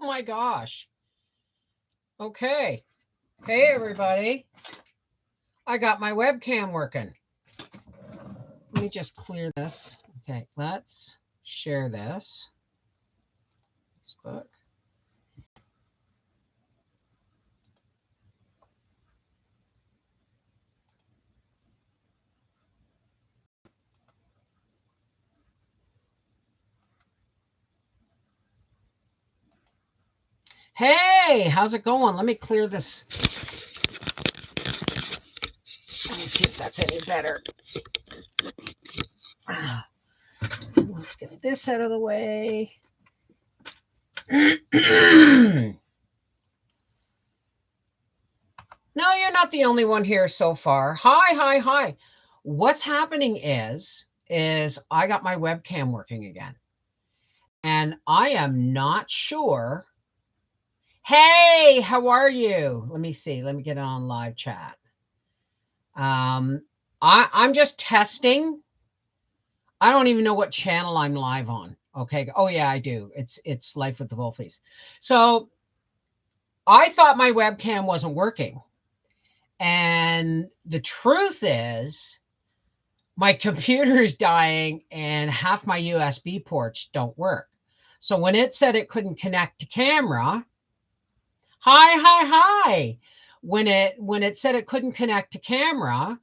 my gosh. Okay. Hey, everybody. I got my webcam working. Let me just clear this. Okay, let's share this. Facebook. Hey, how's it going? Let me clear this. Let me see if that's any better. Let's get this out of the way. No, you're not the only one here so far. Hi. What's happening is I got my webcam working again. And I am not sure. Hey, how are you? Let me see. Let me get on live chat. I'm just testing. I don't even know what channel I'm live on. Okay. Oh yeah, I do. It's Life with the Wolfies. So I thought my webcam wasn't working. And the truth is my computer is dying and half my USB ports don't work. So when it said it couldn't connect to camera, hi. When it said it couldn't connect to camera,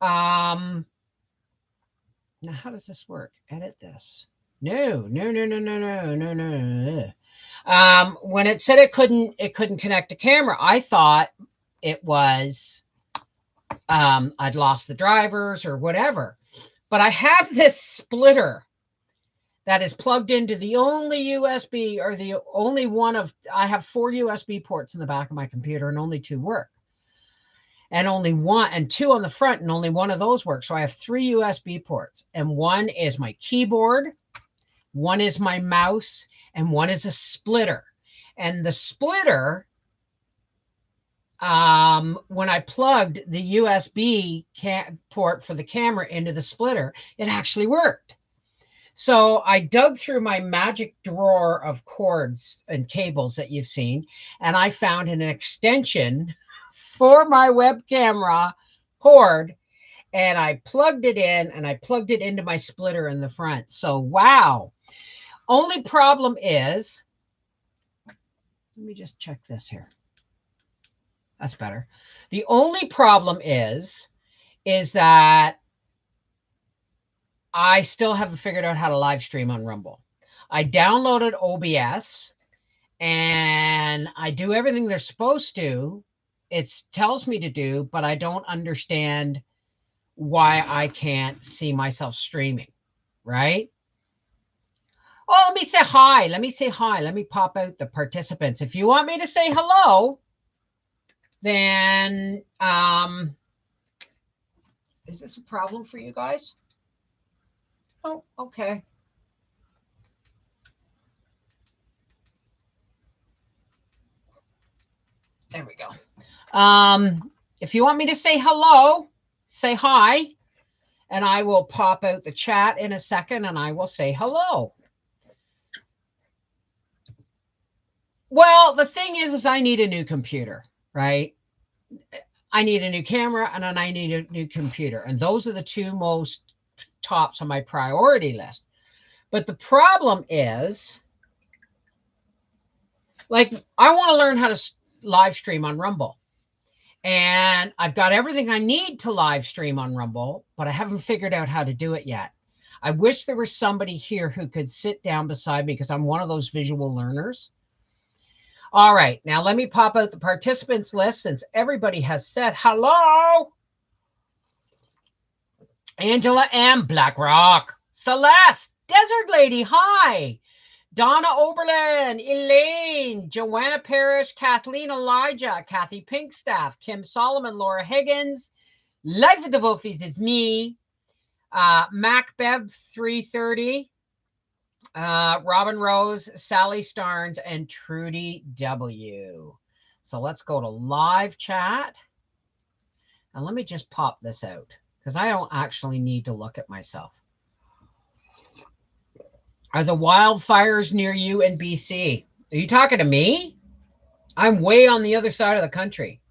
now how does this work? Edit this. No. When it said it couldn't connect to camera, I thought it was I'd lost the drivers or whatever. But I have this splitter that is plugged into the only USB or the only one of, I have 4 USB ports in the back of my computer and only 2 work. And only one and 2 on the front and only one of those work. So I have 3 USB ports and one is my keyboard, one is my mouse, and one is a splitter. And the splitter, when I plugged the USB port for the camera into the splitter, it actually worked. So I dug through my magic drawer of cords and cables that you've seen, and I found an extension for my web camera cord, and I plugged it in, and I plugged it into my splitter in the front. So, wow. Only problem is, let me just check this here. That's better. The only problem is that I still haven't figured out how to live stream on Rumble. I downloaded OBS and I do everything they're supposed to. It tells me to do, but I don't understand why I can't see myself streaming, right? Oh, let me say hi. Let me pop out the participants. If you want me to say hello, then is this a problem for you guys? Oh, okay. There we go. If you want me to say hello, say hi, and I will pop out the chat in a second and I will say hello. Well, the thing is I need a new computer, right? I need a new camera and then I need a new computer. And those are the 2 most tops on my priority list. But the problem is, like, I want to learn how to live stream on Rumble. And I've got everything I need to live stream on Rumble, but I haven't figured out how to do it yet. I wish there was somebody here who could sit down beside me because I'm one of those visual learners. All right, now let me pop out the participants list since everybody has said hello. Angela M. Blackrock, Celeste, Desert Lady, hi. Donna Oberlin, Elaine, Joanna Parrish, Kathleen Elijah, Kathy Pinkstaff, Kim Solomon, Laura Higgins, Life of the Wolfies is me, Mac Bev 330, Robin Rose, Sally Starnes, and Trudy W. So let's go to live chat. And let me just pop this out because I don't actually need to look at myself. Are the wildfires near you in BC? Are you talking to me? I'm way on the other side of the country.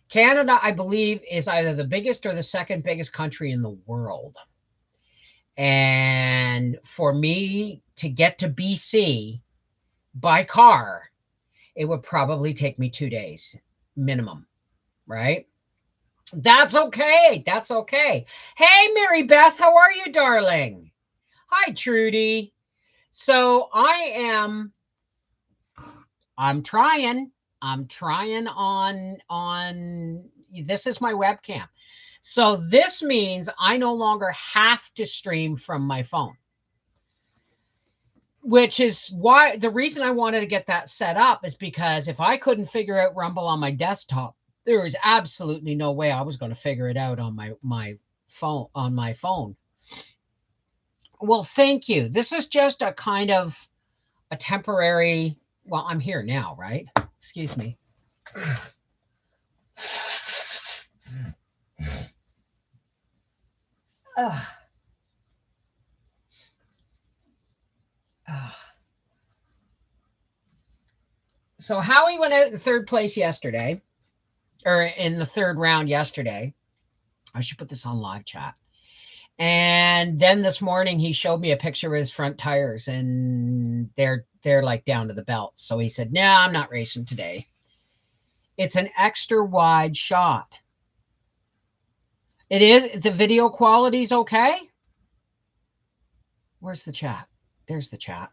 Canada, I believe, is either the biggest or the second biggest country in the world. And for me to get to BC by car, it would probably take me 2 days minimum, right? That's okay. That's okay. Hey, Mary Beth, how are you, darling? Hi, Trudy. So I'm trying. I'm trying on this is my webcam. So this means I no longer have to stream from my phone, which is why the reason I wanted to get that set up is because if I couldn't figure out Rumble on my desktop, there was absolutely no way I was going to figure it out on my phone. Well, thank you. This is just a kind of a temporary, well, I'm here now, right? Excuse me. Uh, uh. So Howie went out in third place yesterday, or in the third round yesterday. I should put this on live chat. And then this morning he showed me a picture of his front tires, and they're like down to the belt. So he said, "No, I'm not racing today." It's an extra wide shot. It is. The video quality's okay. Where's the chat? There's the chat.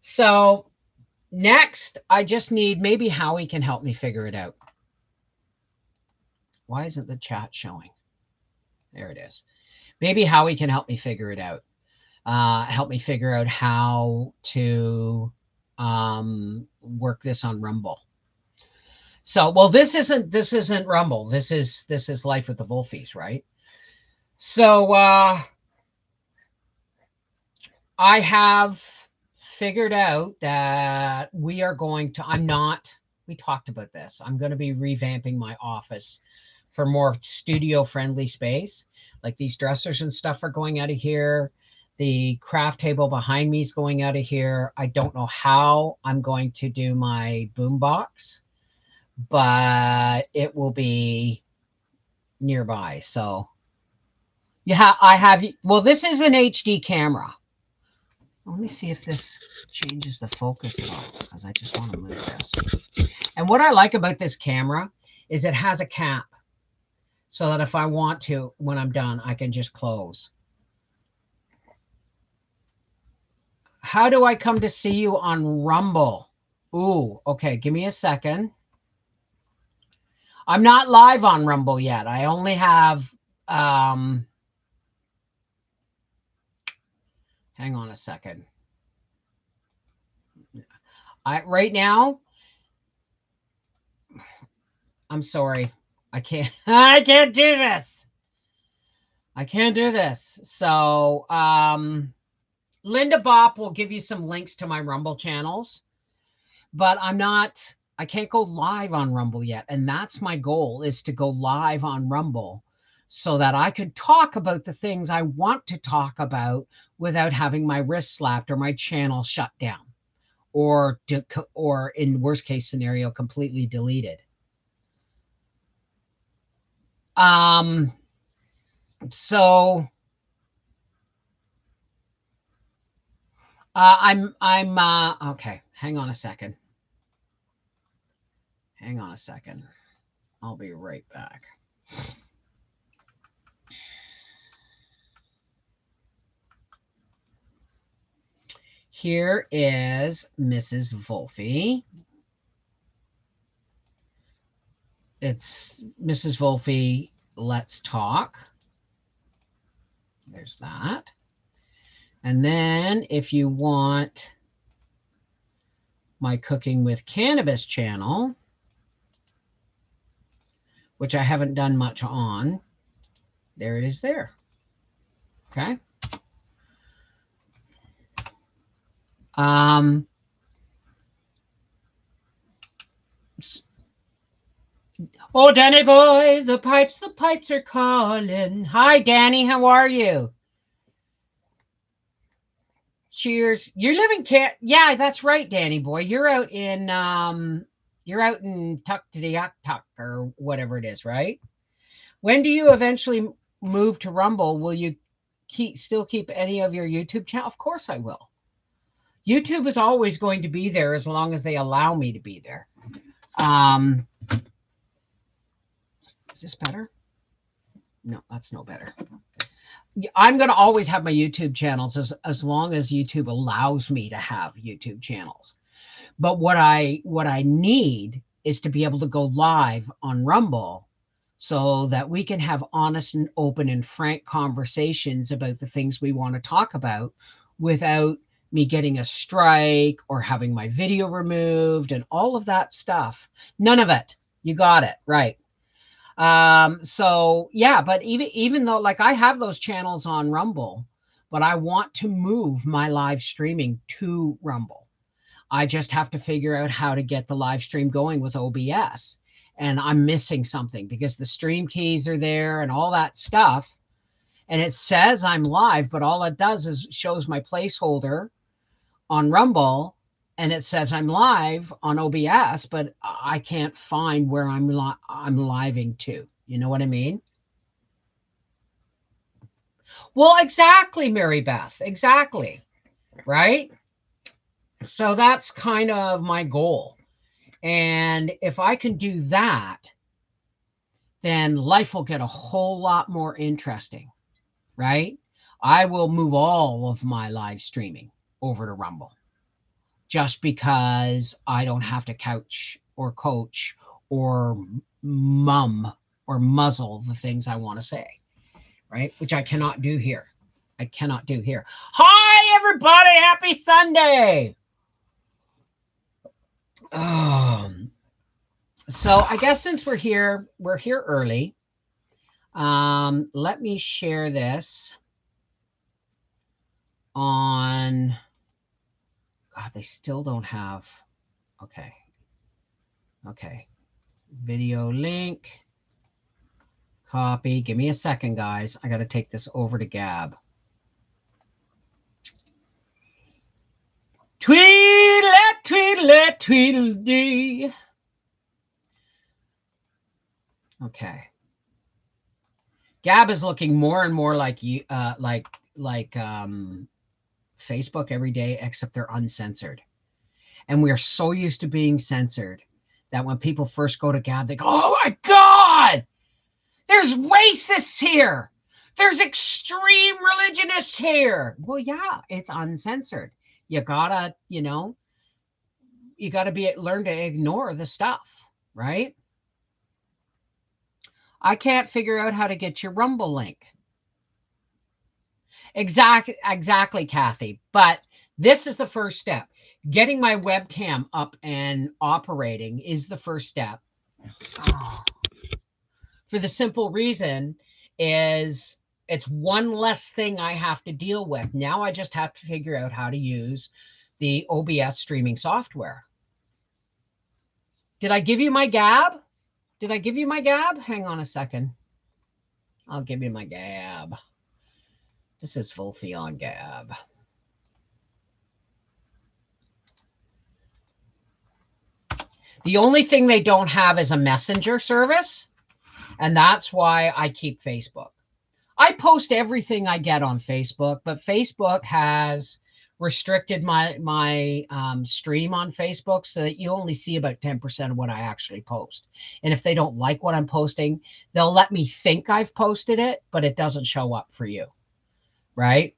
So next, I just need, maybe Howie can help me figure it out. Why isn't the chat showing? There it is. Maybe Howie can help me figure it out. Help me figure out how to work this on Rumble. So, well, this isn't Rumble. This is Life with the Wolfies, right? So I have figured out that we are going to, we talked about this. I'm going to be revamping my office for more studio friendly space. Like these dressers and stuff are going out of here. The craft table behind me is going out of here. I don't know how I'm going to do my boombox, but it will be nearby. So yeah, well, this is an HD camera. Let me see if this changes the focus at all, because I just want to move this. And what I like about this camera is it has a cap, so that if I want to, when I'm done, I can just close. How do I come to see you on Rumble? Ooh, okay, give me a second. I'm not live on Rumble yet. I only have, hang on a second. Right now, I'm sorry. I can't do this. I can't do this. So, Linda Bop will give you some links to my Rumble channels, but I can't go live on Rumble yet. And that's my goal, is to go live on Rumble so that I could talk about the things I want to talk about without having my wrist slapped or my channel shut down, or in worst case scenario, completely deleted. So I'm okay. Hang on a second. I'll be right back. Here is Mrs. Wolfie. It's Mrs. Wolfie, Let's Talk. There's that. And then if you want my Cooking with Cannabis channel, which I haven't done much on, there it is there. Okay. Oh, Danny boy, the pipes are calling. Hi, Danny, how are you? Cheers. You live in Yeah, that's right, Danny boy. You're out in Tuktoyaktuk or whatever it is, right? When do you eventually move to Rumble? Will you still keep any of your YouTube channel? Of course I will. YouTube is always going to be there as long as they allow me to be there. Is this better? No, that's no better. I'm going to always have my YouTube channels as long as YouTube allows me to have YouTube channels. But what I need is to be able to go live on Rumble so that we can have honest and open and frank conversations about the things we want to talk about without me getting a strike or having my video removed and all of that stuff. None of it. You got it right. So yeah, but even though like I have those channels on Rumble, but I want to move my live streaming to Rumble. I just have to figure out how to get the live stream going with OBS. And I'm missing something because the stream keys are there and all that stuff. And it says I'm live, but all it does is shows my placeholder on Rumble and it says I'm live on OBS, but I can't find where I'm living to. You know what I mean? Well, exactly, Mary Beth. Exactly. Right? So that's kind of my goal. And if I can do that, then life will get a whole lot more interesting, right? I will move all of my live streaming over to Rumble just because I don't have to couch or coach or mum or muzzle the things I want to say, right? Which I cannot do here. I cannot do here. Hi, everybody. Happy Sunday. So I guess since we're here early. Let me share this on, God, they still don't have, okay. Video link, copy. Give me a second, guys. I got to take this over to Gab. Tweedledee. Okay. Gab is looking more and more like you, Facebook every day, except they're uncensored. And we are so used to being censored that when people first go to Gab, they go, "Oh my God, there's racists here. There's extreme religionists here." Well, yeah, it's uncensored. You gotta, learn to ignore the stuff, right? I can't figure out how to get your Rumble link. Exactly, Kathy. But this is the first step. Getting my webcam up and operating is the first step. For the simple reason is it's one less thing I have to deal with. Now I just have to figure out how to use the OBS streaming software. Did I give you my Gab? Did I give you my Gab? Hang on a second. I'll give you my Gab. This is Wolfie on Gab. The only thing they don't have is a messenger service, and that's why I keep Facebook. I post everything I get on Facebook, but Facebook has restricted my stream on Facebook so that you only see about 10% of what I actually post. And if they don't like what I'm posting, they'll let me think I've posted it, but it doesn't show up for you. Right?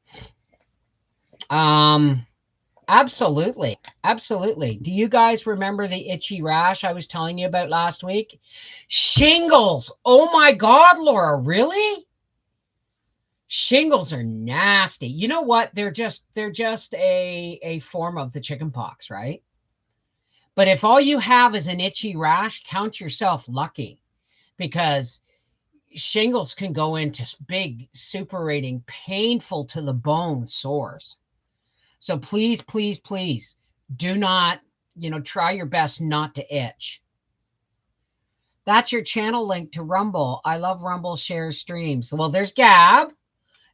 Absolutely. Absolutely. Do you guys remember the itchy rash I was telling you about last week? Shingles. Oh my God, Laura, really? Shingles are nasty. You know what? They're just a form of the chicken pox, right? But if all you have is an itchy rash, count yourself lucky, because shingles can go into big, suppurating, painful to the bone sores. So please, please, please do not, try your best not to itch. That's your channel link to Rumble. I love Rumble share streams. Well, there's Gab.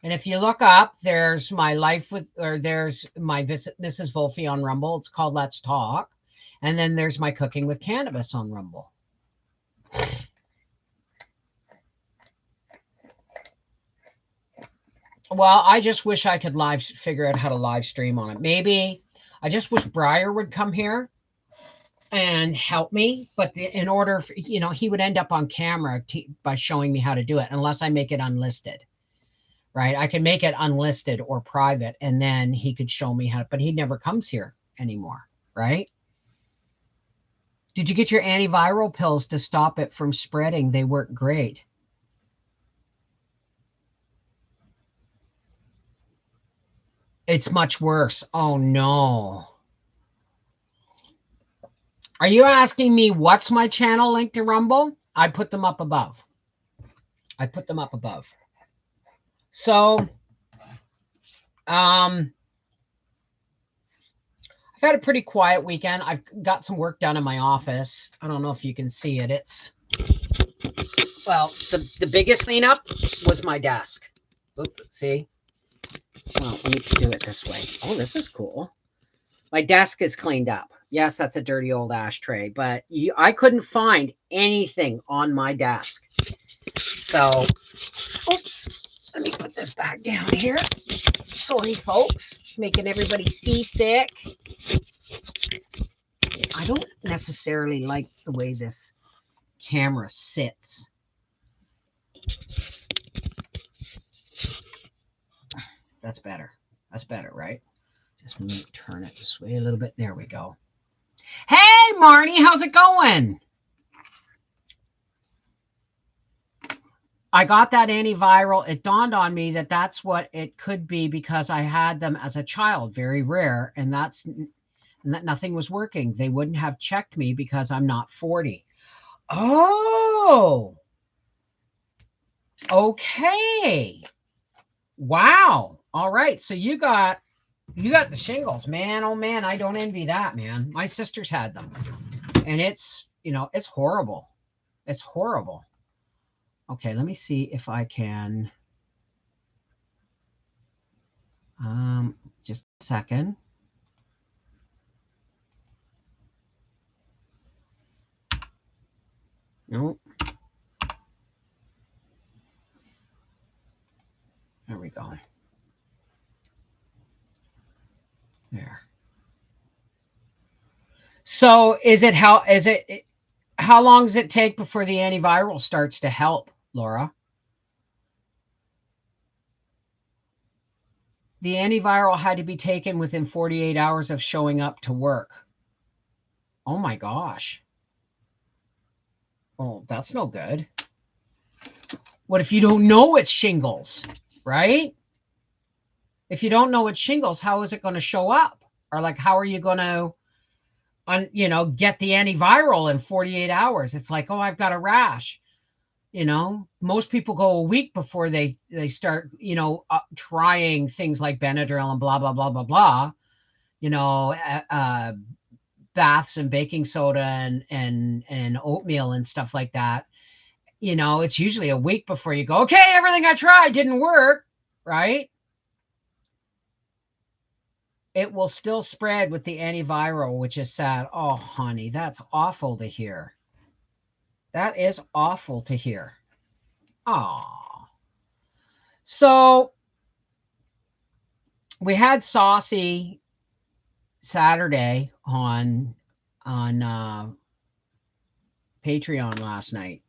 And if you look up, there's my life with, or there's my visit Mrs. Wolfie on Rumble. It's called Let's Talk. And then there's my cooking with cannabis on Rumble. Well, I just wish I could figure out how to live stream on it. Maybe I just wish Briar would come here and help me. But in order, for, he would end up on camera by showing me how to do it, unless I make it unlisted. Right? I can make it unlisted or private, and then he could show me how. But he never comes here anymore, right? Did you get your antiviral pills to stop it from spreading? They work great. It's much worse. Oh, no. Are you asking me what's my channel link to Rumble? I put them up above. So, I've had a pretty quiet weekend. I've got some work done in my office. I don't know if you can see it. Well, the biggest cleanup was my desk. Oop, see? Well, let me do it this way. Oh, this is cool. My desk is cleaned up. Yes, that's a dirty old ashtray, but I couldn't find anything on my desk. So, oops, let me put this back down here. Sorry, folks, making everybody seasick. I don't necessarily like the way this camera sits. That's better. That's better, right? Just turn it this way a little bit. There we go. Hey, Marnie, how's it going? I got that antiviral. It dawned on me that that's what it could be because I had them as a child, very rare, and that nothing was working. They wouldn't have checked me because I'm not 40. Oh, okay. Wow. All right. So you got the shingles, man. Oh man, I don't envy that, man. My sister's had them, and it's horrible. It's horrible. Okay, let me see if I can. Just a second. Nope. There we go. There. So how long does it take before the antiviral starts to help, Laura? The antiviral had to be taken within 48 hours of showing up to work. Oh my gosh. Oh, that's no good. What if you don't know it's shingles, right? If you don't know it's shingles, how is it going to show up? Or like, how are you going to, get the antiviral in 48 hours? It's like, oh, I've got a rash. Most people go a week before they start, trying things like Benadryl and blah, blah, blah, blah, blah, baths and baking soda and oatmeal and stuff like that. It's usually a week before you go, okay, everything I tried didn't work, right? It will still spread with the antiviral, which is sad. Oh, honey, that's awful to hear. That is awful to hear. Oh. So we had Saucy Saturday on Patreon last night.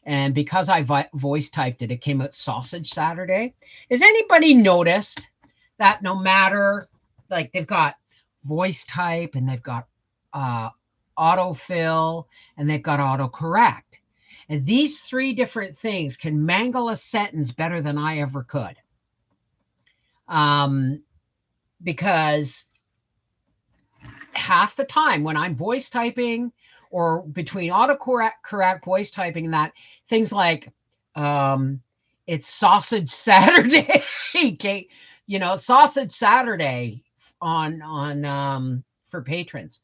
And because I voice typed it, it came out Sausage Saturday. Has anybody noticed that no matter, like, they've got voice type and they've got autofill and they've got autocorrect. And these three different things can mangle a sentence better than I ever could. Because half the time when I'm voice typing or between autocorrect voice typing and that, things like it's Sausage Saturday, okay, Sausage Saturday on for patrons.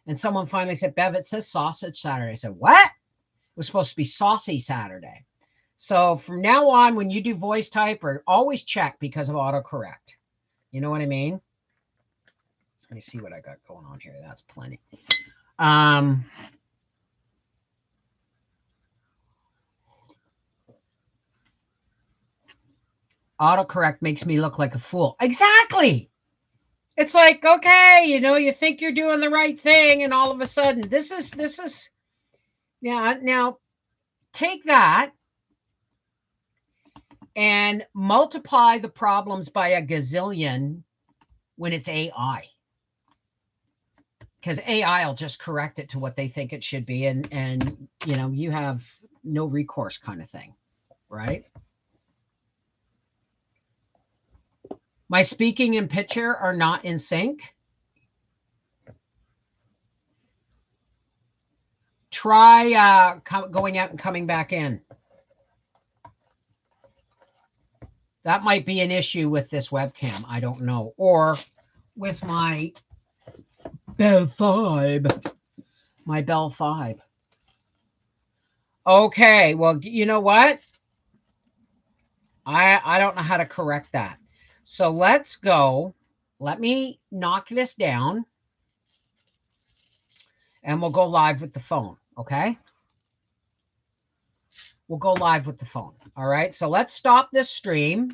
And someone finally said, Bev, it says Sausage Saturday. I said, what? It was supposed to be Saucy Saturday. So from now on, when you do voice type, or always check because of autocorrect. You know what I mean? Let me see what I got going on here. That's plenty. Autocorrect makes me look like a fool. Exactly. It's like, okay, you think you're doing the right thing, and all of a sudden, this is, yeah. Now, take that and multiply the problems by a gazillion when it's AI. Because AI will just correct it to what they think it should be, and you have no recourse kind of thing, right? My speaking and picture are not in sync. Try going out and coming back in. That might be an issue with this webcam. I don't know. Or with my Bell 5. My Bell 5. Okay, well, you know what? I don't know how to correct that. So let's go. Let me knock this down. And we'll go live with the phone, okay? We'll go live with the phone. All right, so let's stop this stream.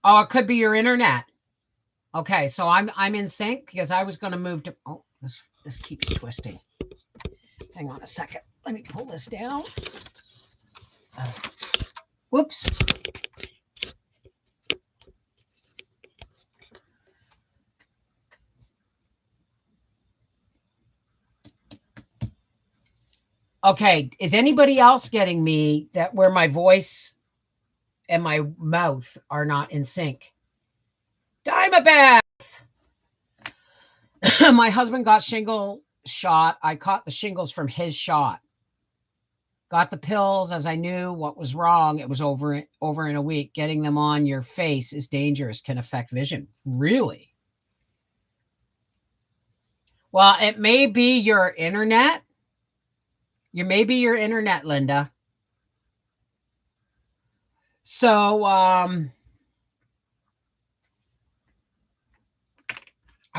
Oh, it could be your internet. Okay, so I'm in sync because I was going to move to. Oh, this keeps twisting. Hang on a second. Let me pull this down. Whoops. Okay, is anybody else getting me that where my voice and my mouth are not in sync? Diamondback. My husband got shingle shot. I caught the shingles from his shot. Got the pills as I knew what was wrong. It was over in a week. Getting them on your face is dangerous, can affect vision. Really? Well, it may be your internet. You may be your internet, Linda. So I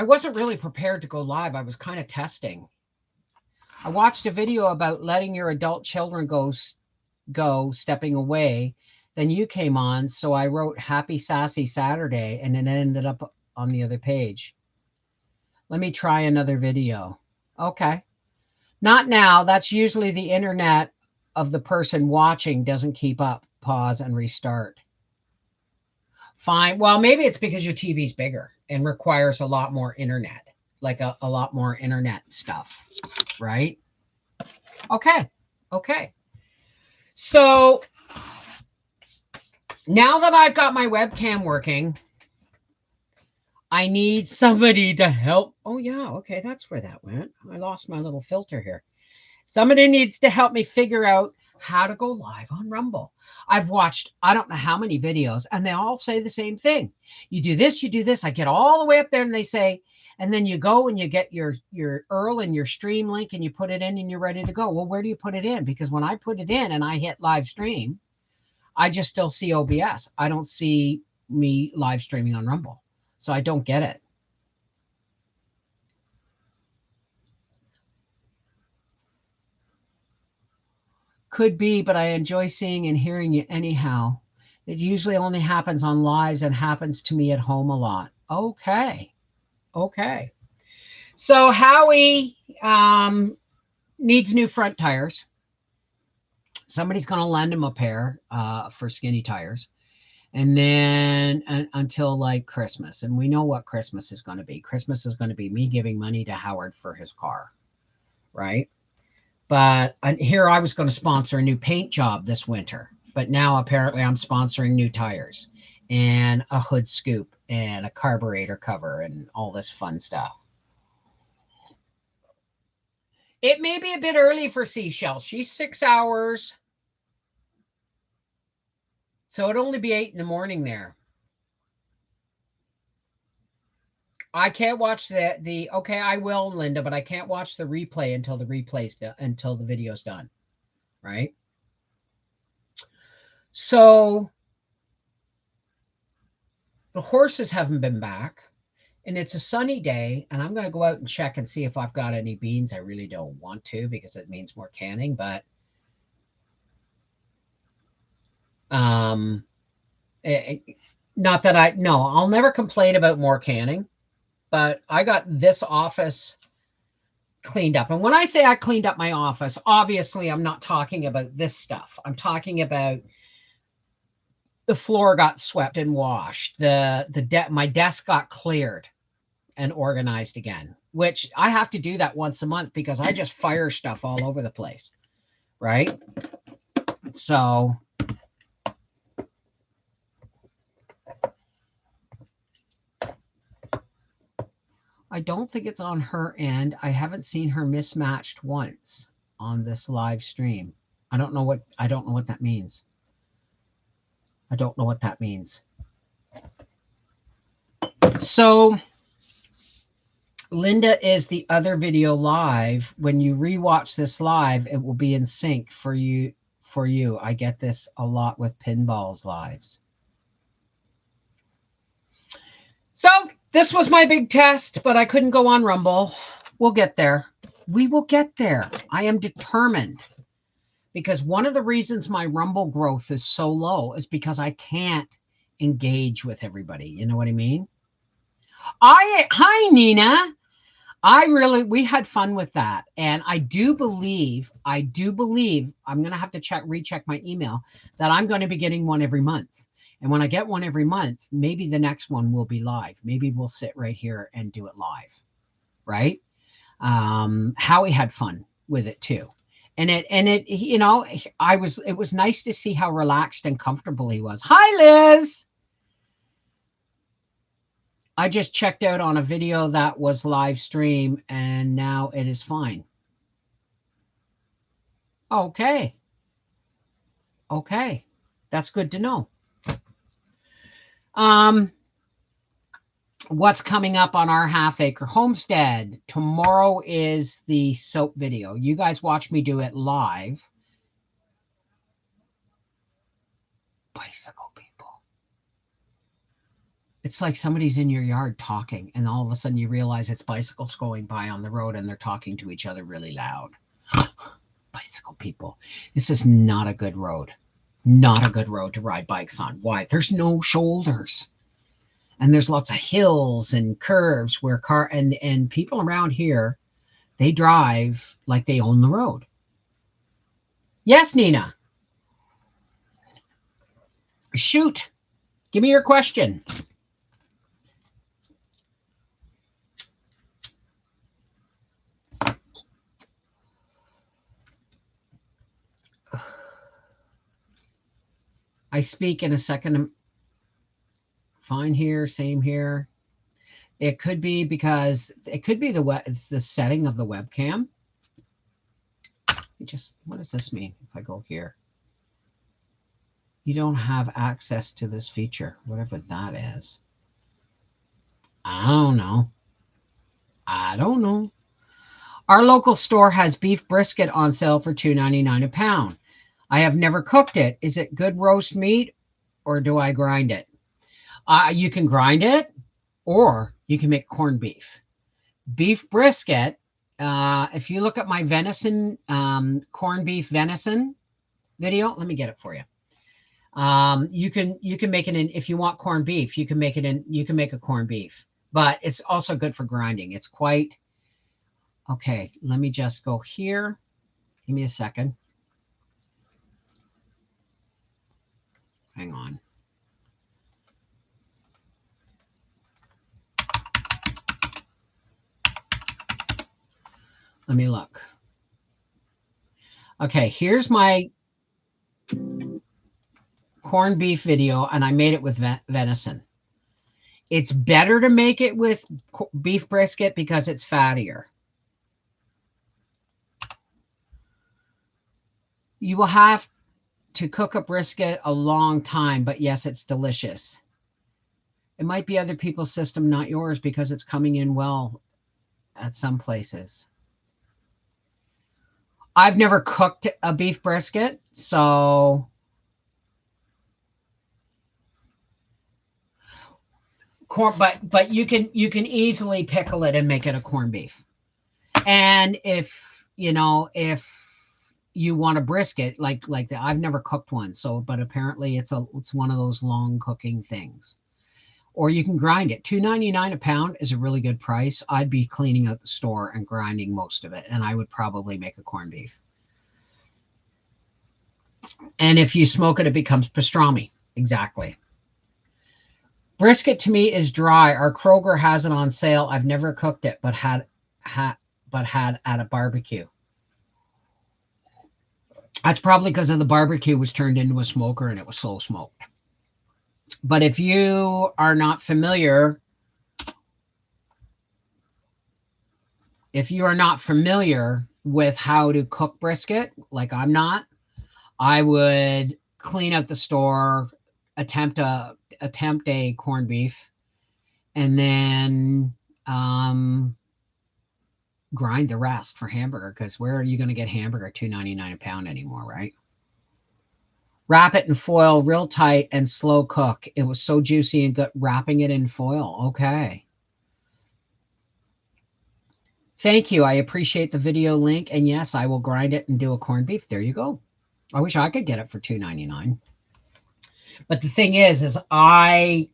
wasn't really prepared to go live. I was kind of testing. I watched a video about letting your adult children go stepping away. Then you came on, so I wrote Happy Sassy Saturday, and it ended up on the other page. Let me try another video. Okay. Not now. That's usually the internet of the person watching doesn't keep up. Pause and restart. Fine. Well, maybe it's because your TV's bigger and requires a lot more internet, like a lot more internet stuff, right? Okay. Okay. So now that I've got my webcam working, I need somebody to help. Oh, yeah. Okay. That's where that went. I lost my little filter here. Somebody needs to help me figure out how to go live on Rumble. I've watched, I don't know how many videos, and they all say the same thing. You do this, you do this. I get all the way up there and they say, and then you go and you get your URL and your stream link and you put it in and you're ready to go. Well, where do you put it in? Because when I put it in and I hit live stream, I just still see OBS. I don't see me live streaming on Rumble. So I don't get it. Could be, but I enjoy seeing and hearing you anyhow. It usually only happens on lives and happens to me at home a lot. Okay. Okay. So Howie needs new front tires. Somebody's going to lend him a pair for skinny tires. And then until like Christmas. And we know what Christmas is going to be. Christmas is going to be me giving money to Howard for his car. Right? But here I was going to sponsor a new paint job this winter. But now apparently I'm sponsoring new tires and a hood scoop and a carburetor cover and all this fun stuff. It may be a bit early for Seashell. She's 6 hours. So it'd only be 8 in the morning there. I can't watch the okay, I will, Linda, but I can't watch the replay until the video's done. Right? So the horses haven't been back, and it's a sunny day, and I'm going to go out and check and see if I've got any beans. I really don't want to because it means more canning, but um, not that no, I'll never complain about more canning, but I got this office cleaned up. And when I say I cleaned up my office, obviously I'm not talking about this stuff. I'm talking about the floor got swept and washed. My desk got cleared and organized again, which I have to do that once a month because I just fire stuff all over the place, right? So I don't think it's on her end. I haven't seen her mismatched once on this live stream. I don't know what that means. I don't know what that means. So Linda is the other video live. When you rewatch this live, it will be in sync for you. I get this a lot with Pinball's lives. So this was my big test, but I couldn't go on Rumble. We'll get there. We will get there. I am determined, because one of the reasons my Rumble growth is so low is because I can't engage with everybody. You know what I mean? Hi, Nina. We had fun with that. And I do believe, I'm going to have to recheck my email, that I'm going to be getting one every month. And when I get one every month, maybe the next one will be live. Maybe we'll sit right here and do it live. Right? Howie had fun with it too. And it, you know, it was nice to see how relaxed and comfortable he was. Hi, Liz. I just checked out on a video that was live stream, and now it is fine. Okay. Okay. That's good to know. What's coming up on our half-acre homestead? Tomorrow is the soap video. You guys watch me do it live. Bicycle people. It's like somebody's in your yard talking, and all of a sudden you realize it's bicycles going by on the road, and they're talking to each other really loud. Bicycle people. This is not a good road. Not a good road to ride bikes on. Why? There's no shoulders. And there's lots of hills and curves where and people around here, they drive like they own the road. Yes, Nina. Shoot. Give me your question. I speak in a second. Fine here, same here. It could be because it could be it's the setting of the webcam. What does this mean if I go here? You don't have access to this feature, whatever that is. I don't know. I don't know. Our local store has beef brisket on sale for $2.99 a pound. I have never cooked it. Is it good roast meat, or do I grind it? You can grind it, or you can make corned beef. Beef brisket, if you look at my venison, corned beef venison video, let me get it for you. You can make it in, if you want corned beef, you can make a corned beef, but it's also good for grinding. It's quite, okay, let me just go here. Give me a second. Hang on. Let me look. Okay, here's my corned beef video, and I made it with venison. It's better to make it with beef brisket because it's fattier. You will have to cook a brisket a long time, but yes, it's delicious. It might be other people's system, not yours, because it's coming in well at some places. I've never cooked a beef brisket, so corn, but you can easily pickle it and make it a corned beef. And if you want to brisket like that, I've never cooked one, so but apparently it's one of those long cooking things. Or you can grind it. $2.99 a pound is a really good price. I'd be cleaning out the store and grinding most of it, and I would probably make a corned beef. And if you smoke it, it becomes pastrami. Exactly. Brisket to me is dry. Our Kroger has it on sale. I've never cooked it, but had at a barbecue. That's probably because of the barbecue was turned into a smoker and it was slow smoked. But if you are not familiar, with how to cook brisket, like I'm not, I would clean out the store, attempt a corned beef, and then grind the rest for hamburger, because where are you going to get hamburger $2.99 a pound anymore, right? Wrap it in foil real tight and slow cook. It was so juicy and good wrapping it in foil. Okay. Thank you. I appreciate the video link. And yes, I will grind it and do a corned beef. There you go. I wish I could get it for $2.99. But the thing is I'm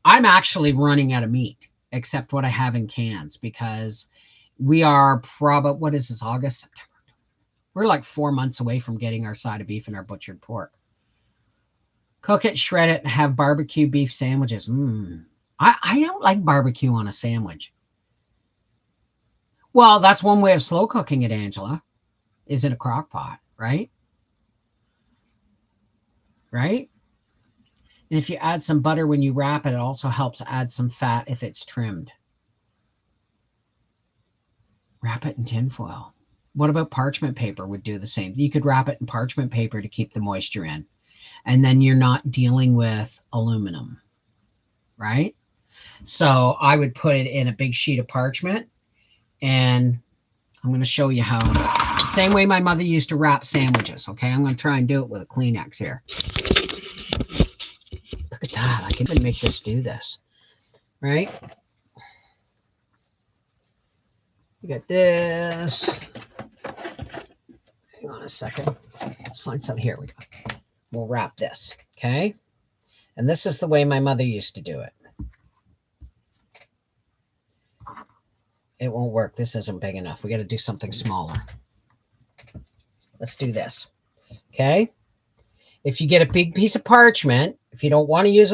actually running out of meat, except what I have in cans, because we are probably, what is this, August, September? We're like 4 months away from getting our side of beef and our butchered pork. Cook it, shred it, and have barbecue beef sandwiches. I don't like barbecue on a sandwich. Well, that's one way of slow cooking it, Angela, is in a crock pot, right? Right? And if you add some butter when you wrap it, it also helps add some fat if it's trimmed. Wrap it in tinfoil. What about parchment paper? Would do the same. You could wrap it in parchment paper to keep the moisture in. And then you're not dealing with aluminum, right? So I would put it in a big sheet of parchment, and I'm going to show you how. The same way my mother used to wrap sandwiches, okay? I'm going to try and do it with a Kleenex here. Look at that. I can even make this do this, right? We got this. Hang on a second. Let's find something. Here we go. We'll wrap this, okay? And this is the way my mother used to do it. It won't work. This isn't big enough. We got to do something smaller. Let's do this, okay? If you get a big piece of parchment, if you don't want to use